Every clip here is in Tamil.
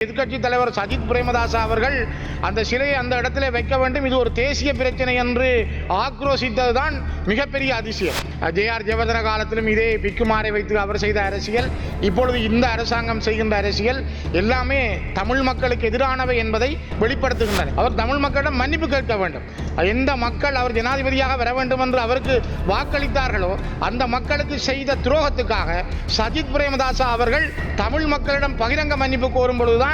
எதிர்க்கட்சி தலைவர் சஜித் பிரேமதாச அவர்கள் அந்த சிலையை அந்த இடத்துல வைக்க வேண்டும், இது ஒரு தேசிய பிரச்சனை என்று ஆக்ரோசித்ததுதான் மிகப்பெரிய அதிசயம். ஜே.ஆர். ஜெயவர்தன காலத்திலும் இதே பிக்குமாரை வைத்து அவர் செய்த அரசியல், இப்பொழுது இந்த அரசாங்கம் செய்கின்ற அரசியல் எல்லாமே தமிழ் மக்களுக்கு எதிரானவை என்பதை வெளிப்படுத்துகின்றன. அவர் தமிழ் மக்களிடம் மன்னிப்பு கேட்க வேண்டும். எந்த மக்கள் அவர் ஜனாதிபதியாக வர வேண்டும் என்று அவருக்கு வாக்களித்தார்களோ அந்த மக்களுக்கு செய்த துரோகத்துக்காக சஜித் பிரேமதாச அவர்கள் தமிழ் மக்களிடம் பகிரங்க மன்னிப்பு கோரும் பொழுதுதான்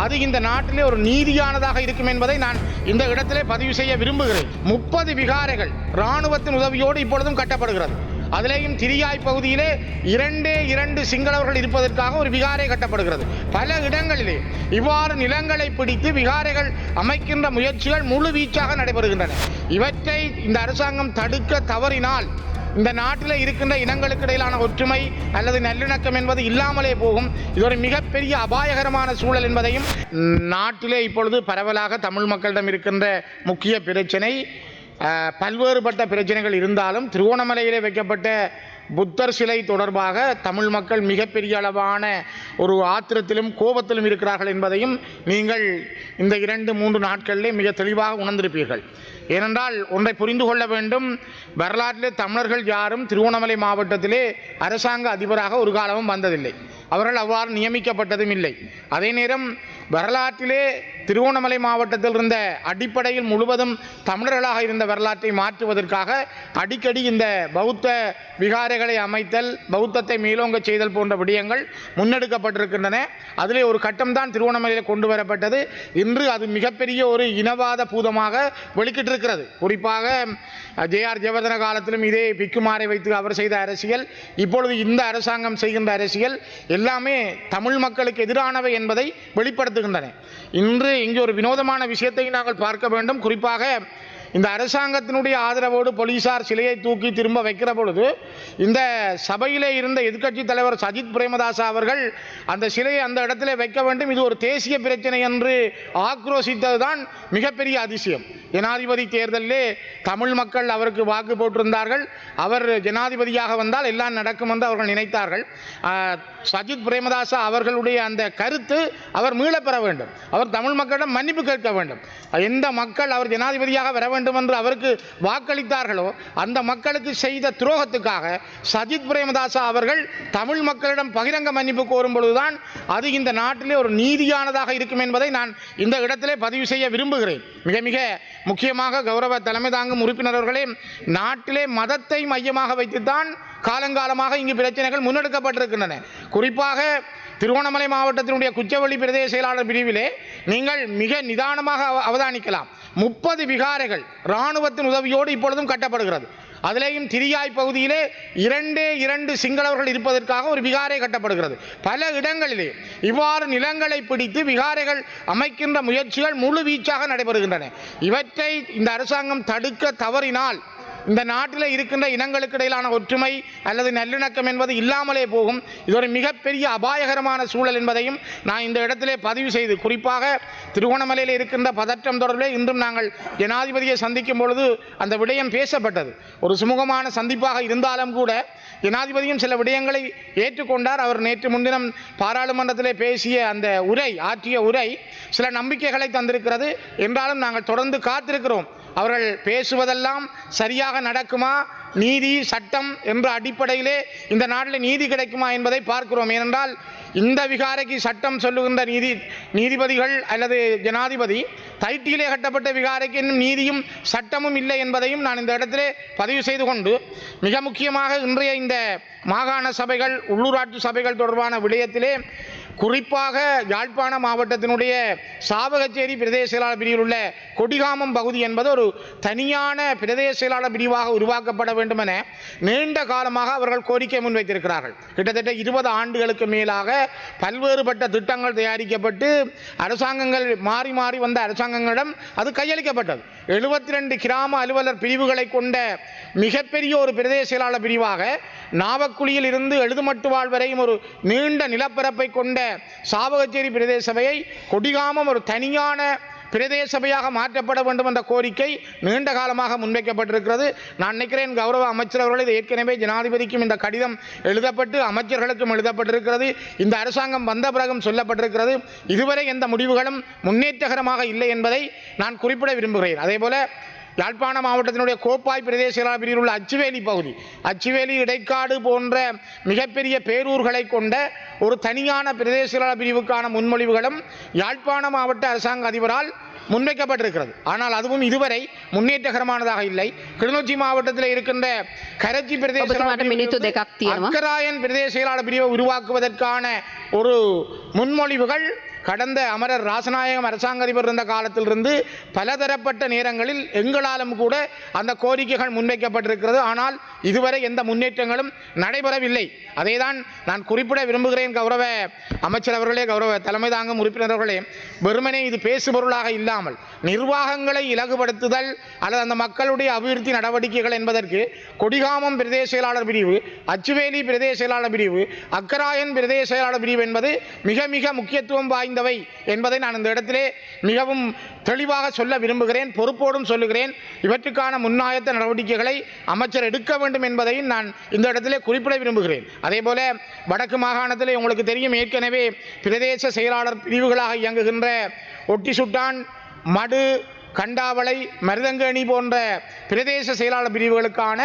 அது இந்த நாட்டிலே ஒரு நீதியானதாக இருக்கும் என்பதை நான் இந்த இடத்திலே பதிவு செய்ய விரும்புகிறேன். 30 விகாரைகள் இராணுவத்தின் உதவியோடு இப்பொழுதும் கட்டப்படுகிறது. அதிலேயும் திரியாய் பகுதியிலே 2 சிங்களவர்கள் இருப்பதற்காக ஒரு விகாரை கட்டப்படுகிறது. பல இடங்களிலே இவ்வாறு நிலங்களை பிடித்து விகாரைகள் அமைக்கின்ற முயற்சிகள் முழு வீச்சாக நடைபெறுகின்றன. இவற்றை இந்த அரசாங்கம் தடுக்க தவறினால் இந்த நாட்டில் இருக்கின்ற இனங்களுக்கு இடையிலான ஒற்றுமை அல்லது நல்லிணக்கம் என்பது இல்லாமலே போகும். இது ஒரு மிகப்பெரிய அபாயகரமான சூழல் என்பதையும், நாட்டிலே இப்பொழுது பரவலாக தமிழ் மக்களிடம் இருக்கின்ற முக்கிய பிரச்சனை, பல்வேறுபட்ட பிரச்சனைகள் இருந்தாலும் திருவோணமலையிலே வைக்கப்பட்ட புத்தர் சிலை தொடர்பாக தமிழ் மக்கள் மிகப்பெரிய அளவான ஒரு ஆத்திரத்திலும் கோபத்திலும் இருக்கிறார்கள் என்பதையும் நீங்கள் இந்த 2-3 நாட்களிலே மிக தெளிவாக உணர்ந்திருப்பீர்கள். ஏனென்றால் ஒன்றை புரிந்து கொள்ள வேண்டும், வரலாற்றிலே தமிழர்கள் யாரும் திருவோணமலை மாவட்டத்திலே அரசாங்க அதிபராக ஒரு காலமும் வந்ததில்லை. அவர்கள் அவ்வாறு நியமிக்கப்பட்டதும் இல்லை. அதே நேரம் வரலாற்றிலே திருவோணமலை மாவட்டத்தில் இருந்த அடிப்படையில் முழுவதும் தமிழர்களாக இருந்த வரலாற்றை மாற்றுவதற்காக அடிக்கடி இந்த பௌத்த விகாரைகளை அமைத்தல், பௌத்தத்தை மேலோங்க செய்தல் போன்ற விடயங்கள் முன்னெடுக்கப்பட்டிருக்கின்றன. அதிலே ஒரு கட்டம்தான் திருவோணமலையில் கொண்டு வரப்பட்டது. இன்று அது மிகப்பெரிய ஒரு இனவாத பூதமாக வெளிக்கிட்டிருக்கிறது. குறிப்பாக ஜே.ஆர். ஜெயவர்தன காலத்திலும் இதே பிக்குமாரை வைத்து அவர் செய்த அரசியல், இப்பொழுது இந்த அரசாங்கம் செய்கின்ற அரசியல் எல்லாமே தமிழ் மக்களுக்கு எதிரானவை என்பதை வெளிப்படுத்துகின்றன. இன்று இங்கே ஒரு வினோதமான விஷயத்தை நாங்கள் பார்க்க வேண்டும். குறிப்பாக இந்த அரசாங்கத்தினுடைய ஆதரவோடு போலீசார் சிலையை தூக்கி திரும்ப வைக்கிற பொழுது இந்த சபையிலே இருந்த எதிர்க்கட்சி தலைவர் சஜித் பிரேமதாச அவர்கள் அந்த சிலையை அந்த இடத்துல வைக்க வேண்டும், இது ஒரு தேசிய பிரச்சனை என்று ஆக்ரோசித்ததுதான் மிகப்பெரிய அதிசயம். ஜனாதிபதி தேர்தலிலே தமிழ் மக்கள் அவருக்கு வாக்கு போட்டிருந்தார்கள். அவர் ஜனாதிபதியாக வந்தால் எல்லாம் நடக்கும் என்று அவர்கள் நினைத்தார்கள். சஜித் பிரேமதாச அவர்களுடைய அந்த கருத்து அவர் மீளப்பெற வேண்டும். அவர் தமிழ் மக்களிடம் மன்னிப்பு கேட்க வேண்டும். எந்த மக்கள் அவர் ஜனாதிபதியாக வர வேண்டும் என்று அவருக்கு வாக்களித்தார்களோ அந்த மக்களுக்கு செய்த துரோகத்துக்காக சஜித் பிரேமதாச அவர்கள் தமிழ் மக்களிடம் பகிரங்க மன்னிப்பு கோரும் பொழுதுதான் அது இந்த நாட்டிலே ஒரு நீதியானதாக இருக்கும் என்பதை நான் இந்த இடத்திலே பதிவு செய்ய விரும்புகிறேன். மிக மிக முக்கியமாக கௌரவ தலைமை தாங்கும் உறுப்பினர்களே, நாட்டிலே மதத்தை மையமாக வைத்துத்தான் காலங்காலமாக இங்கு பிரச்சனைகள் முன்னெடுக்கப்பட்டிருக்கின்றன. குறிப்பாக திருவோணமலை மாவட்டத்தினுடைய குச்சவெளி பிரதேச செயலாளர் பிரிவிலே நீங்கள் மிக நிதானமாக அவதானிக்கலாம். 30 விகாரைகள் இராணுவத்தின் உதவியோடு இப்பொழுதும் கட்டப்படுகிறது. அதிலேயும் திரியாய் பகுதியிலே 2 சிங்களவர்கள் இருப்பதற்காக ஒரு விகாரை கட்டப்படுகிறது. பல இடங்களிலே இவ்வாறு நிலங்களை பிடித்து விகாரைகள் அமைக்கின்ற முயற்சிகள் முழு வீச்சாக நடைபெறுகின்றன. இவற்றை இந்த அரசாங்கம் தடுக்க தவறினால் இந்த நாட்டில் இருக்கின்ற இனங்களுக்கு இடையிலான ஒற்றுமை அல்லது நல்லிணக்கம் என்பது இல்லாமலே போகும். இது ஒரு மிகப்பெரிய அபாயகரமான சூழல் என்பதையும் நான் இந்த இடத்திலே பதிவு செய்து, குறிப்பாக திருவோணமலையில் இருக்கின்ற பதற்றம் தொடர்பில் இன்றும் நாங்கள் ஜனாதிபதியை சந்திக்கும் பொழுது அந்த விடயம் பேசப்பட்டது. ஒரு சுமூகமான சந்திப்பாக இருந்தாலும் கூட ஜனாதிபதியும் சில விடயங்களை ஏற்றுக்கொண்டார். அவர் நேற்று முன்தினம் பாராளுமன்றத்திலே பேசிய அந்த ஆற்றிய உரை சில நம்பிக்கைகளை தந்திருக்கிறது. என்றாலும் நாங்கள் தொடர்ந்து காத்திருக்கிறோம். அவர்கள் பேசுவதெல்லாம் சரியாக நடக்குமா, நீதி சட்டம் என்ற அடிப்படையிலே இந்த நாட்டில் நீதி கிடைக்குமா என்பதை பார்க்கிறோம். ஏனென்றால் இந்த விகாரைக்கு சட்டம் சொல்லுகின்ற நீதிபதிகள் அல்லது ஜனாதிபதி, தைட்டியிலே கட்டப்பட்ட விகாரைக்கு இன்னும் நீதியும் சட்டமும் இல்லை என்பதையும் நான் இந்த இடத்திலே பதிவு செய்து கொண்டு, மிக முக்கியமாக இன்றைய இந்த மாகாண சபைகள், உள்ளூராட்சி சபைகள் தொடர்பான விடயத்திலே குறிப்பாக யாழ்ப்பாண மாவட்டத்தினுடைய சாவகச்சேரி பிரதேச செயலாளர் பிரிவில் உள்ள கொடிகாமம் பகுதி என்பது ஒரு தனியான பிரதேச செயலாளர் பிரிவாக உருவாக்கப்பட வேண்டும் என நீண்ட காலமாக அவர்கள் கோரிக்கை முன்வைத்திருக்கிறார்கள். கிட்டத்தட்ட 20 ஆண்டுகளுக்கு மேலாக பல்வேறுபட்ட திட்டங்கள் தயாரிக்கப்பட்டு அரசாங்கங்கள் மாறி மாறி வந்த அரசாங்கங்களிடம் அது கையளிக்கப்பட்டது. 72 கிராம அலுவலர் பிரிவுகளை கொண்ட மிகப்பெரிய ஒரு பிரதேச செயலாளர் பிரிவாக நாவக்குழியில் இருந்து எழுதுமட்டுவாழ் வரையும் ஒரு நீண்ட நிலப்பரப்பை கொண்ட சாவகச்சேரி பிரதேச சபையை கொடிகாமம் ஒரு தனியான பிரதேச சபையாக மாற்றப்பட வேண்டும் என்ற கோரிக்கை நீண்ட காலமாக முன்வைக்கப்பட்டிருக்கிறது. நான் நினைக்கிறேன் கௌரவ அமைச்சர் அவர்கள் இது ஏற்கனவே ஜனாதிபதிக்கும் இந்த கடிதம் எழுதப்பட்டு அமைச்சர்களுக்கும் எழுதப்பட்டிருக்கிறது. இந்த அரசாங்கம் வந்த பிறகும் சொல்லப்பட்டிருக்கிறது. இதுவரை எந்த முடிவுகளும் முன்னேற்றகரமாக இல்லை என்பதை நான் குறிப்பிட விரும்புகிறேன். அதேபோல யாழ்ப்பாண மாவட்டத்தினுடைய கோப்பாய் பிரதேச செயலாளர் பிரிவில் உள்ள அச்சுவேலி பகுதி, அச்சுவேலி இடைக்காடு போன்ற மிகப்பெரிய பேரூர்களை கொண்ட ஒரு தனியான பிரதேச செயலாளர் பிரிவுக்கான முன்மொழிவுகளும் யாழ்ப்பாண மாவட்ட அரசாங்க அதிபரால் முன்வைக்கப்பட்டிருக்கிறது. ஆனால் அதுவும் இதுவரை முன்னேற்றகரமானதாக இல்லை. கிளிநொச்சி மாவட்டத்தில் இருக்கின்ற கரச்சி பிரதேச அக்கராயன் பிரதேச செயலாளர் பிரிவை உருவாக்குவதற்கான ஒரு முன்மொழிவுகள் கடந்த அமரர் ராசநாயகம் அரசாங்க அதிபர் இருந்த காலத்திலிருந்து பலதரப்பட்ட நேரங்களில் எங்களாலும் கூட அந்த கோரிக்கைகள் முன்வைக்கப்பட்டிருக்கிறது. ஆனால் இதுவரை எந்த முன்னேற்றங்களும் நடைபெறவில்லை. அதைதான் நான் குறிப்பிட விரும்புகிறேன். கௌரவ அமைச்சர் அவர்களே, கௌரவ தலைமை தாங்கும் உறுப்பினர்களே, வெறுமனே இது பேசுபொருளாக இல்லாமல் நிர்வாகங்களை இலகுபடுத்துதல் அல்லது அந்த மக்களுடைய அபிவிருத்தி நடவடிக்கைகள் என்பதற்கு கொடிகாமம் பிரதேச செயலாளர் பிரிவு, அச்சுவேலி பிரதேச செயலாளர் பிரிவு, அக்கராயன் பிரதேச செயலாளர் பிரிவு என்பது மிக மிக முக்கியத்துவம் வாய்ந்தவை என்பதை நான் இந்த இடத்திலே மிகவும் தெளிவாக சொல்ல விரும்புகிறேன். பொறுப்போடும் சொல்லுகிறேன். இவற்றுக்கான முன்னாயத்த நடவடிக்கைகளை அமைச்சர் எடுக்க வேண்டும் என்பதையும் நான் இந்த இடத்திலே குறிப்பிட விரும்புகிறேன். அதேபோல வடக்கு மாகாணத்தில் உங்களுக்கு தெரியும், ஏற்கனவே பிரதேச செயலாளர் பிரிவுகளாக இயங்குகின்ற ஒட்டிசுட்டான், மடு, கண்டாவளை, மருதங்கேணி போன்ற பிரதேச செயலாளர் பிரிவுகளுக்கான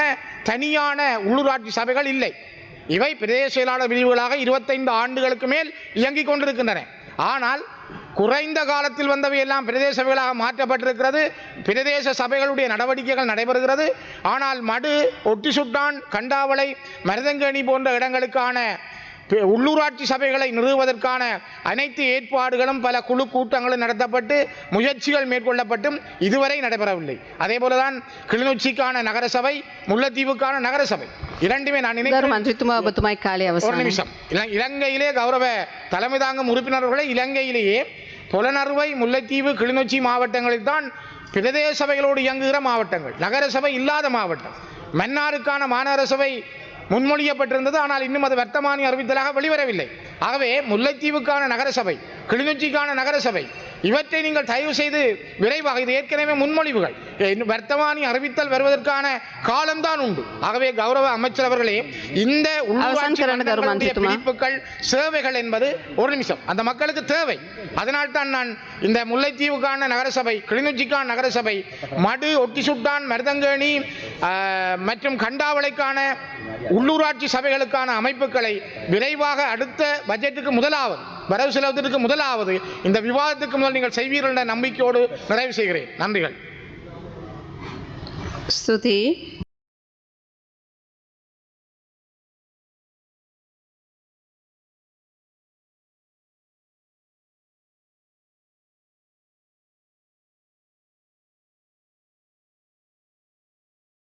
தனியான உள்ளூராட்சி சபைகள் இல்லை. இவை பிரதேச செயலாளர் பிரிவுகளாக 25 ஆண்டுகளுக்கு மேல் இயங்கிக் கொண்டிருக்கின்றன. ஆனால் குறைந்த காலத்தில் வந்தவை எல்லாம் பிரதேச சபைகளாக மாற்றப்பட்டிருக்கிறது. பிரதேச சபைகளுடைய நடவடிக்கைகள் நடைபெறுகிறது. ஆனால் மடு, ஒட்டிசுட்டான், கண்டாவளை, மருதங்கேணி போன்ற இடங்களுக்கான உள்ளூராட்சி சபைகளை நிறுவுவதற்கான அனைத்து ஏற்பாடுகளும் பல குழு கூட்டங்களும் நடத்தப்பட்டு முயற்சிகள் மேற்கொள்ளப்பட்டும் இதுவரை நடைபெறவில்லை. அதே போலதான் கிளிநொச்சிக்கான நகரசபை, முல்லைத்தீவுக்கான நகரசபை இரண்டுமே நான் ஒரு நிமிஷம். இலங்கையிலே கௌரவ தலைமை தாங்கும் உறுப்பினர்களை இலங்கையிலேயே புலனறுவை, முல்லைத்தீவு, கிளிநொச்சி மாவட்டங்களில் தான் பிரதேச சபைகளோடு இயங்குகிற மாவட்டங்கள், நகரசபை இல்லாத மாவட்டம். மன்னாருக்கான மாநகர சபை முன்மொழியப்பட்டிருந்தது. ஆனால் இன்னும் அது வர்த்தமானி அறிவித்தலாக வெளிவரவில்லை. ஆகவே முல்லைத்தீவுக்கான நகரசபை, கிளிநொச்சிக்கான நகரசபை இவற்றை நீங்கள் தயவு செய்து விரைவாக, இது ஏற்கனவே முன்மொழிவுகள், வர்த்தமானி அறிவித்தல் வருவதற்கான காலம்தான் உண்டு. ஆகவே கௌரவ அமைச்சர் அவர்களே, இந்த பிடிப்புகள் சேவைகள் என்பது ஒரு நிமிஷம் அந்த மக்களுக்கு தேவை. அதனால்தான் நான் இந்த முல்லைத்தீவுக்கான நகரசபை, கிளிநொச்சிக்கான நகரசபை, மடு, ஒட்டிசுட்டான், மருதங்கேணி மற்றும் கண்டாவளைக்கான உள்ளூராட்சி சபைகளுக்கான அமைப்புகளை விரைவாக அடுத்த பட்ஜெட்டுக்கு முதலாவது, வரவு செலவுக்கு முதலாவது இந்த விவாதத்துக்கு முதல் நீங்கள் செய்வீர்கள் என்ற நம்பிக்கையோடு நிறைவு செய்கிறேன். நன்றிகள். ஸ்துதி.